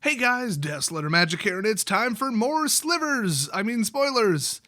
Hey guys, Desolator Magic here, and it's time for more slivers. Spoilers.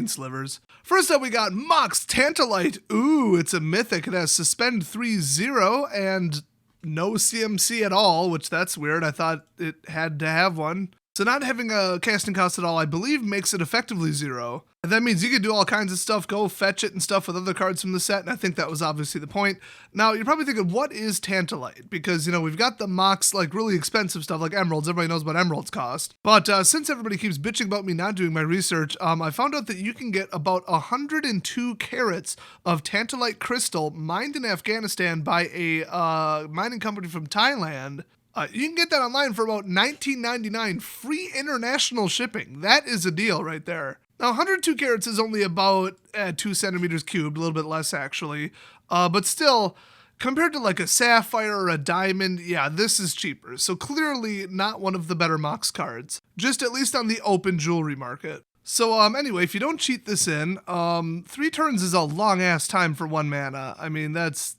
Slivers. First up, we got Mox Tantalite. Ooh, it's a mythic. It has Suspend 3/0 and no CMC at all, which that's weird. I thought it had to have one. So not having a casting cost at all, I believe, makes it effectively 0. And that means you can do all kinds of stuff, go fetch it and stuff with other cards from the set, and I think that was obviously the point. Now, you're probably thinking, what is Tantalite? Because, we've got the Mox, really expensive stuff, like emeralds. Everybody knows what emeralds cost. But since everybody keeps bitching about me not doing my research, I found out that you can get about 102 carats of Tantalite crystal mined in Afghanistan by a mining company from Thailand. You can get that online for about $19.99, free international shipping. That is a deal right there. Now, 102 carats is only about 2 centimeters cubed, a little bit less actually. But still, compared to like a sapphire or a diamond, yeah, this is cheaper. So clearly not one of the better Mox cards, just at least on the open jewelry market. So anyway, if you don't cheat this in, 3 turns is a long ass time for 1 mana.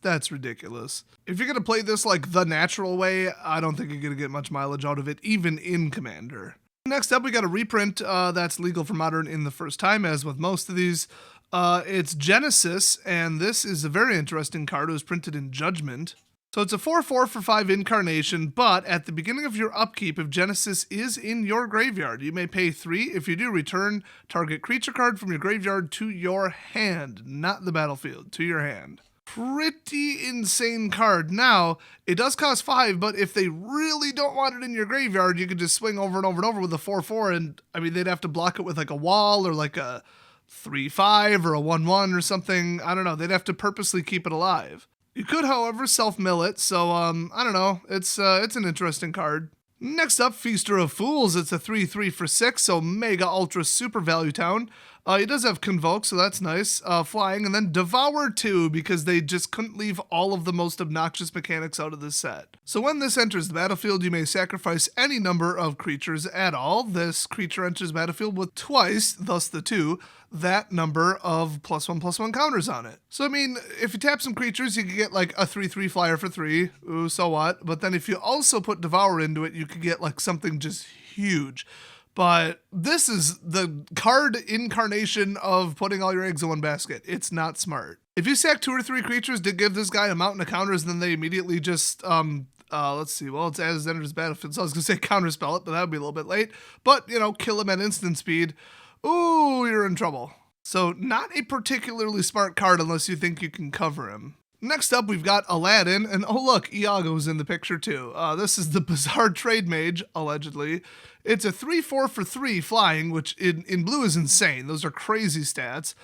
That's ridiculous. If you're gonna play this like the natural way, I don't think you're gonna get much mileage out of it, even in Commander. Next up, we got a reprint that's legal for Modern in the first time, as with most of these. It's Genesis, and this is a very interesting card. It was printed in Judgment. So it's a 4/4 for 5 incarnation, but at the beginning of your upkeep, if Genesis is in your graveyard, you may pay 3. If you do, return target creature card from your graveyard to your hand, not the battlefield, to your hand. Pretty insane card. Now, it does cost 5, but if they really don't want it in your graveyard, you could just swing over and over and over with a 4/4, and they'd have to block it with like a wall or like a 3/5 or a 1/1 or something. I don't know. They'd have to purposely keep it alive. You could, however, self-mill it, so, I don't know. It's an interesting card. Next up, Feaster of Fools. It's a 3/3 for 6, so mega ultra super value town. It does have Convoke, so that's nice. Flying, and then Devour 2, because they just couldn't leave all of the most obnoxious mechanics out of this set. So when this enters the battlefield, you may sacrifice any number of creatures at all. This creature enters the battlefield with twice, thus the 2, that number of +1/+1 counters on it. So if you tap some creatures, you could get like a 3/3 flyer for 3. Ooh, so what? But then if you also put Devour into it, you could get like something just huge. But this is the card incarnation of putting all your eggs in one basket. It's not smart. If you sack 2 or 3 creatures to give this guy a mountain of counters, then they immediately just, let's see, well, it's as it enters battlefield, so I was going to say counterspell it, but that would be a little bit late. But, kill him at instant speed. Ooh, you're in trouble. So not a particularly smart card unless you think you can cover him. Next up, we've got Aladdin, and oh look, Iago's in the picture too. This is the Bazaar Trade Mage, allegedly. It's a 3/4 for 3 flying, which in blue is insane. Those are crazy stats.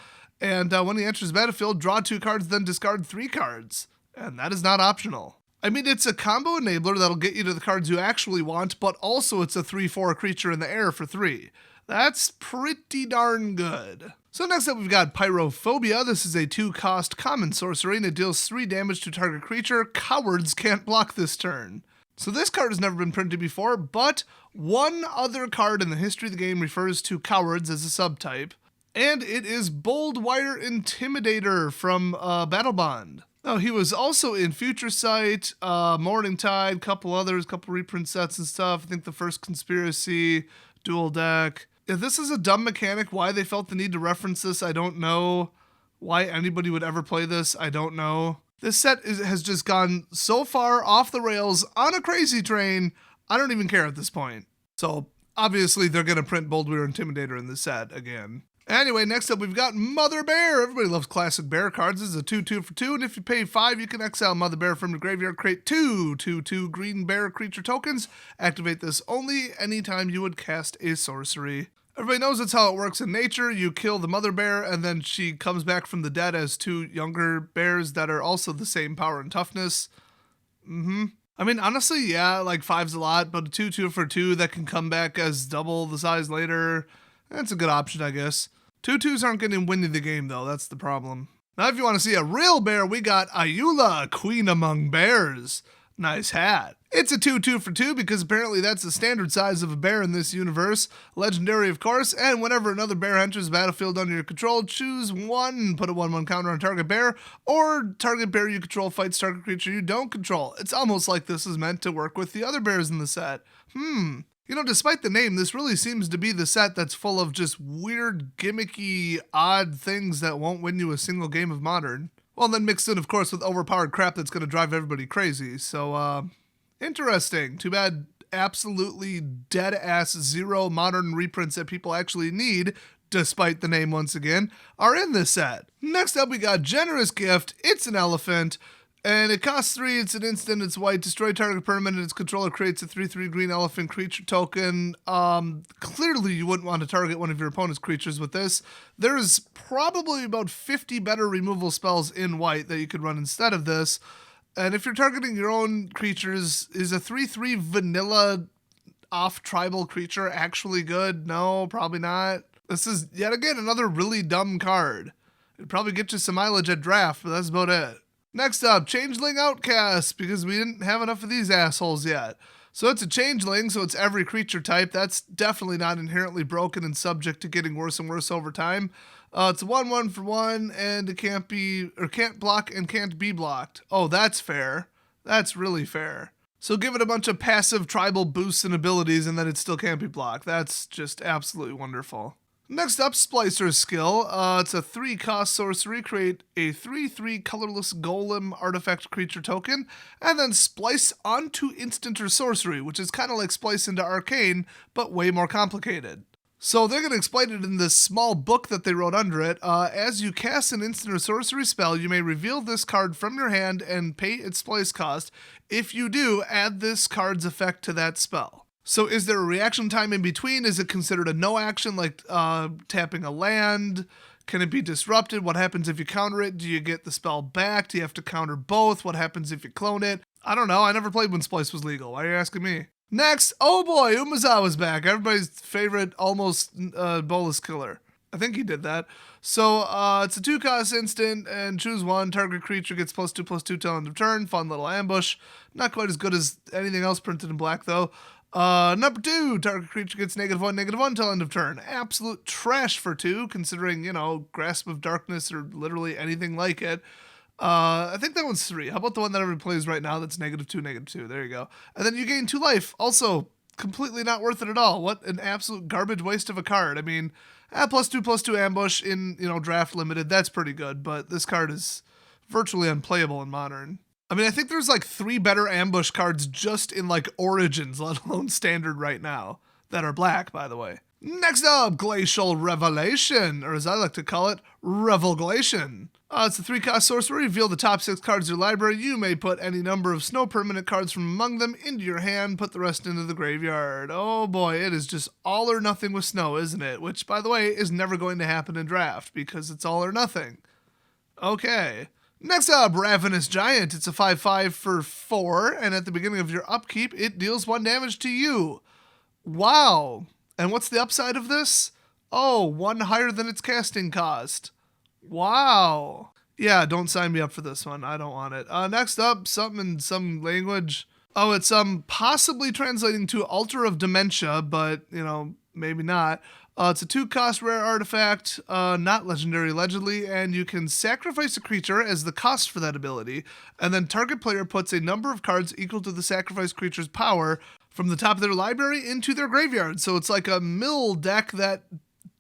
And when he enters the battlefield, draw 2 cards, then discard 3 cards. And that is not optional. It's a combo enabler that'll get you to the cards you actually want, but also it's a 3/4 creature in the air for 3. That's pretty darn good. So next up, we've got Pyrophobia. This is a 2-cost common sorcery, and it deals 3 damage to target creature. Cowards can't block this turn. So this card has never been printed before, but one other card in the history of the game refers to cowards as a subtype, and it is Boldwire Intimidator from Battle Bond. Now, he was also in Future Sight, Morning Tide, couple others, couple reprint sets and stuff. I think the first Conspiracy, Dual Deck. If this is a dumb mechanic, why they felt the need to reference this, I don't know. Why anybody would ever play this, I don't know. This set has just gone so far off the rails on a crazy train, I don't even care at this point. So, obviously, they're going to print Boldwire Intimidator in this set again. Anyway, next up, we've got Mother Bear. Everybody loves classic bear cards. This is a 2/2 for 2, and if you pay 5, you can exile Mother Bear from your graveyard, create 2 2/2 green bear creature tokens. Activate this only anytime you would cast a sorcery. Everybody knows that's how it works in nature. You kill the mother bear, and then she comes back from the dead as 2 younger bears that are also the same power and toughness. Honestly, yeah, like 5's a lot, but a 2/2 for 2 that can come back as double the size later, that's a good option, I guess. 2/2s aren't going to win you the game, though. That's the problem. Now, if you want to see a real bear, we got Ayula, Queen Among Bears. Nice hat. It's a 2-2 for 2 because apparently that's the standard size of a bear in this universe. Legendary, of course, and whenever another bear enters the battlefield under your control, choose one, put a 1/1 counter on target bear, or target bear you control fights target creature you don't control. It's almost like this is meant to work with the other bears in the set. You know, despite the name, this really seems to be the set that's full of just weird, gimmicky, odd things that won't win you a single game of Modern. Well, then mixed in, of course, with overpowered crap that's going to drive everybody crazy. So, interesting. Too bad absolutely dead-ass zero Modern reprints that people actually need, despite the name once again, are in this set. Next up, we got Generous Gift. It's an elephant. And it costs 3, it's an instant, it's white, destroy target permanent, its controller creates a 3/3 green elephant creature token. Clearly you wouldn't want to target one of your opponent's creatures with this. There's probably about 50 better removal spells in white that you could run instead of this. And if you're targeting your own creatures, is a 3/3 vanilla off-tribal creature actually good? No, probably not. This is, yet again, another really dumb card. It'd probably get you some mileage at draft, but that's about it. Next up, Changeling Outcast, because we didn't have enough of these assholes yet. So it's a Changeling, so it's every creature type. That's definitely not inherently broken and subject to getting worse and worse over time. It's a 1/1 for 1, and it can't block and can't be blocked. Oh, that's fair. That's really fair. So give it a bunch of passive tribal boosts and abilities, and then it still can't be blocked. That's just absolutely wonderful. Next up, Splicer's Skill. It's a 3-cost sorcery. Create a 3/3 colorless golem artifact creature token, and then splice onto instant or sorcery, which is kind of like splice into arcane, but way more complicated. So they're going to explain it in this small book that they wrote under it. As you cast an instant or sorcery spell, you may reveal this card from your hand and pay its splice cost. If you do, add this card's effect to that spell. So is there a reaction time in between? Is it considered a no action, like tapping a land? Can it be disrupted? What happens if you counter it? Do you get the spell back? Do you have to counter both? What happens if you clone it? I don't know. I never played when Splice was legal. Why are you asking me? Next, oh boy, Umezawa's back. Everybody's favorite almost bolus killer. I think he did that. So it's a 2-cost instant, and choose one. Target creature gets +2/+2 till end of turn. Fun little ambush. Not quite as good as anything else printed in black, though. Number 2, target creature gets -1/-1 till end of turn. Absolute trash for 2, considering, you know, Grasp of Darkness or literally anything like it. I think that one's 3. How about the one that everyone plays right now that's -2/-2? There you go. And then you gain 2 life. Also, completely not worth it at all. What an absolute garbage waste of a card. I mean, +2/+2 ambush in, you know, draft limited, that's pretty good, but this card is virtually unplayable in Modern. I mean, I think there's like 3 better ambush cards just in like Origins, let alone Standard right now, that are black, by the way. Next up, Glacial Revelation, or as I like to call it, Revelation. It's a 3-cost sorcery. Reveal the top 6 cards of your library. You may put any number of snow permanent cards from among them into your hand. Put the rest into the graveyard. Oh boy, it is just all or nothing with snow, isn't it? Which, by the way, is never going to happen in draft because it's all or nothing. Okay. Next up, Ravenous Giant. It's a 5/5 for 4, and at the beginning of your upkeep, it deals 1 damage to you. Wow. And what's the upside of this? Oh, 1 higher than its casting cost. Wow. Yeah, don't sign me up for this one. I don't want it. Next up, something in some language. Oh, it's possibly translating to Altar of Dementia, but, you know, maybe not. It's a 2-cost rare artifact, not legendary allegedly, and you can sacrifice a creature as the cost for that ability, and then target player puts a number of cards equal to the sacrificed creature's power from the top of their library into their graveyard. So it's like a mill deck that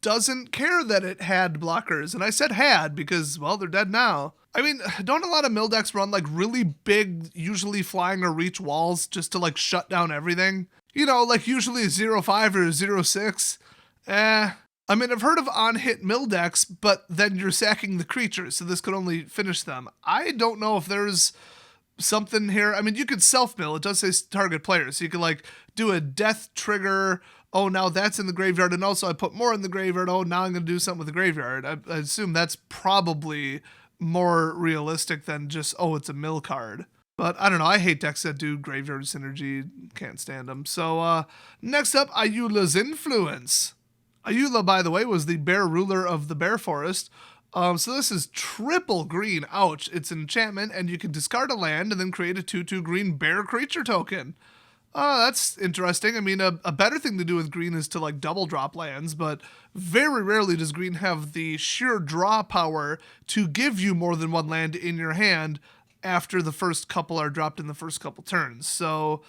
doesn't care that it had blockers. And I said had because, well, they're dead now. I mean, don't a lot of mill decks run like really big, usually flying or reach walls just to like shut down everything? You know, like usually a 0/5 or a 0/6. I mean, I've heard of on-hit mill decks, but then you're sacking the creatures, so this could only finish them. I don't know if there's something here. I mean, you could self-mill. It does say target player, so you could, like, do a death trigger. Oh, now that's in the graveyard, and also I put more in the graveyard. Oh, now I'm going to do something with the graveyard. I assume that's probably more realistic than just, oh, it's a mill card. But I don't know. I hate decks that do graveyard synergy. Can't stand them. So next up, Ayula's Influence. Ayula, by the way, was the bear ruler of the Bear Forest. So this is triple green. Ouch. It's an enchantment, and you can discard a land and then create a 2/2 green bear creature token. That's interesting. I mean, a better thing to do with green is to like double drop lands, but very rarely does green have the sheer draw power to give you more than one land in your hand after the first couple are dropped in the first couple turns. So,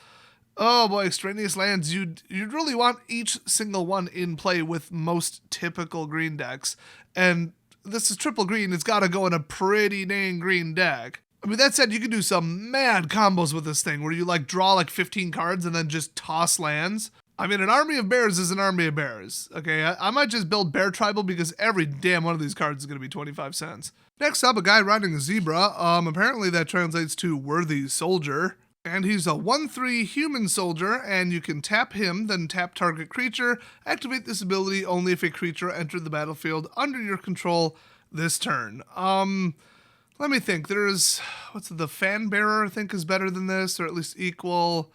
oh boy, extraneous lands, you'd really want each single one in play with most typical green decks. And this is triple green, it's got to go in a pretty dang green deck. I mean, that said, you can do some mad combos with this thing where you like draw like 15 cards and then just toss lands. I mean, an army of bears is an army of bears. Okay, I might just build bear tribal because every damn one of these cards is going to be 25 cents. Next up, a guy riding a zebra. Apparently that translates to worthy soldier. And he's a 1/3 human soldier, and you can tap him, then tap target creature. Activate this ability only if a creature entered the battlefield under your control this turn. Let me think. There's, the fan bearer, I think, is better than this, or at least equal.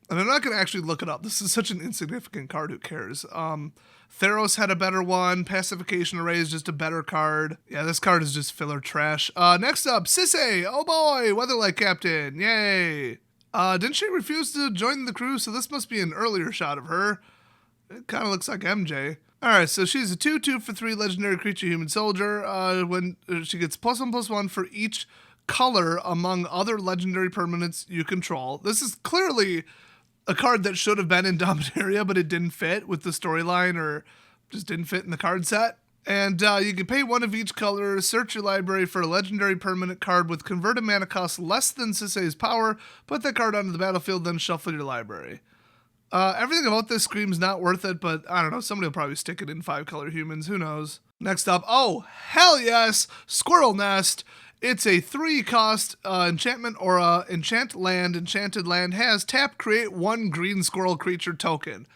And I'm not going to actually look it up. This is such an insignificant card. Who cares? Theros had a better one. Pacification Array is just a better card. Yeah, this card is just filler trash. Next up, Sissay. Oh boy, Weatherlight Captain. Yay. Didn't she refuse to join the crew? So this must be an earlier shot of her. It kind of looks like MJ. Alright, so she's a 2/2 for 3 legendary creature human soldier. When she gets +1/+1 for each color among other legendary permanents you control. This is clearly a card that should have been in Dominaria, but it didn't fit with the storyline or just didn't fit in the card set. And you can pay 1 of each color, search your library for a legendary permanent card with converted mana cost less than Sissay's power, put that card onto the battlefield, then shuffle your library. Everything about this screams not worth it, but I don't know, somebody will probably stick it in 5-color humans, who knows. Next up, oh, hell yes, Squirrel Nest. It's a 3-cost enchantment aura, enchant land. Enchanted land has tap, create 1 green squirrel creature token.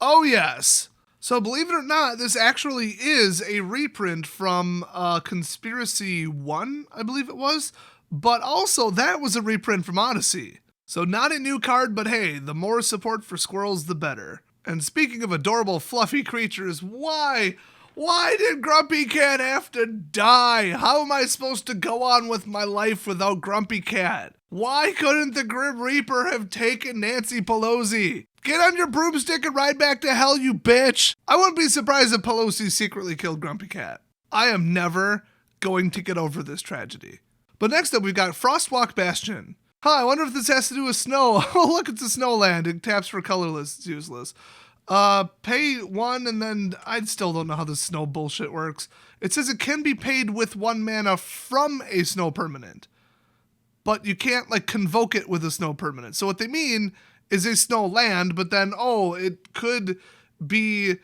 Oh yes. So believe it or not, this actually is a reprint from Conspiracy 1, I believe it was, but also that was a reprint from Odyssey. So not a new card, but hey, the more support for squirrels, the better. And speaking of adorable, fluffy creatures, why did Grumpy Cat have to die? How am I supposed to go on with my life without Grumpy Cat? Why couldn't the Grim Reaper have taken Nancy Pelosi? Get on your broomstick and ride back to hell, you bitch! I wouldn't be surprised if Pelosi secretly killed Grumpy Cat. I am never going to get over this tragedy. But next up, we've got Frostwalk Bastion. I wonder if this has to do with snow. Oh, look, it's a snowland. It taps for colorless. It's useless. Pay 1, and then I still don't know how this snow bullshit works. It says it can be paid with 1 mana from a snow permanent, but you can't, like, convoke it with a snow permanent. So what they mean is a snow land, but then, oh, it could be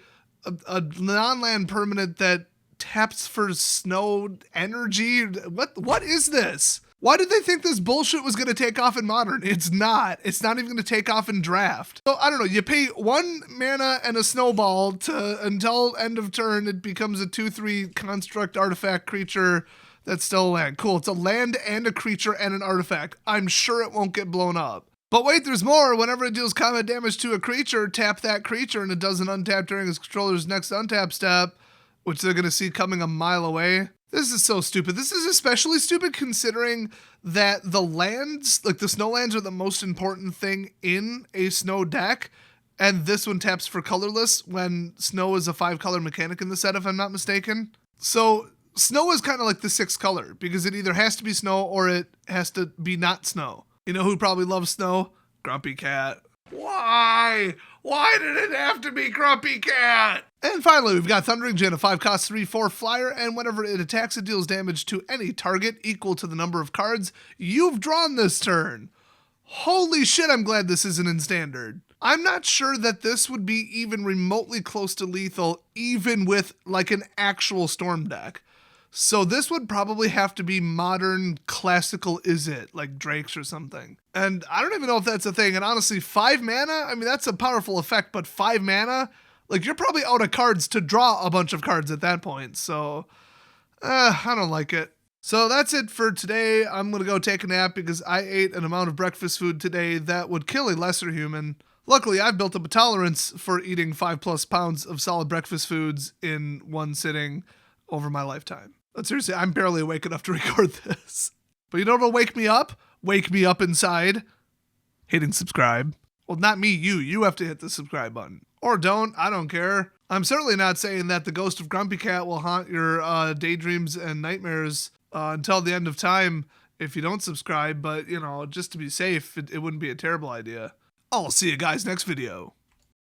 a non-land permanent that taps for snow energy. What is this? Why did they think this bullshit was going to take off in Modern? It's not. It's not even going to take off in Draft. So, I don't know. You pay 1 mana and a snowball until end of turn, it becomes a 2/3 construct artifact creature that's still a land. Cool. It's a land and a creature and an artifact. I'm sure it won't get blown up. But wait, there's more. Whenever it deals combat damage to a creature, tap that creature and it doesn't untap during its controller's next untap step, which they're going to see coming a mile away. This is so stupid. This is especially stupid considering that the lands, like the snow lands, are the most important thing in a snow deck. And this one taps for colorless when snow is a 5-color mechanic in the set, if I'm not mistaken. So snow is kind of like the 6th color because it either has to be snow or it has to be not snow. You know who probably loves snow? Grumpy Cat. Why? Why did it have to be Grumpy Cat? And finally, we've got Thundering Djinn, a 5-cost 3/4 flyer, and whenever it attacks, it deals damage to any target equal to the number of cards you've drawn this turn. Holy shit, I'm glad this isn't in Standard. I'm not sure that this would be even remotely close to lethal, even with like an actual Storm deck. So this would probably have to be Modern Classical Izzet, like Drake's or something. And I don't even know if that's a thing. And honestly, 5 mana, I mean, that's a powerful effect, but 5 mana, like you're probably out of cards to draw a bunch of cards at that point. So, I don't like it. So that's it for today. I'm going to go take a nap because I ate an amount of breakfast food today that would kill a lesser human. Luckily, I've built up a tolerance for eating 5+ pounds of solid breakfast foods in one sitting over my lifetime. But seriously, I'm barely awake enough to record this. But you know what'll wake me up? Wake me up inside. Hitting subscribe. Well, not me, you. You have to hit the subscribe button. Or don't. I don't care. I'm certainly not saying that the ghost of Grumpy Cat will haunt your daydreams and nightmares until the end of time if you don't subscribe. But, you know, just to be safe, it wouldn't be a terrible idea. I'll see you guys next video.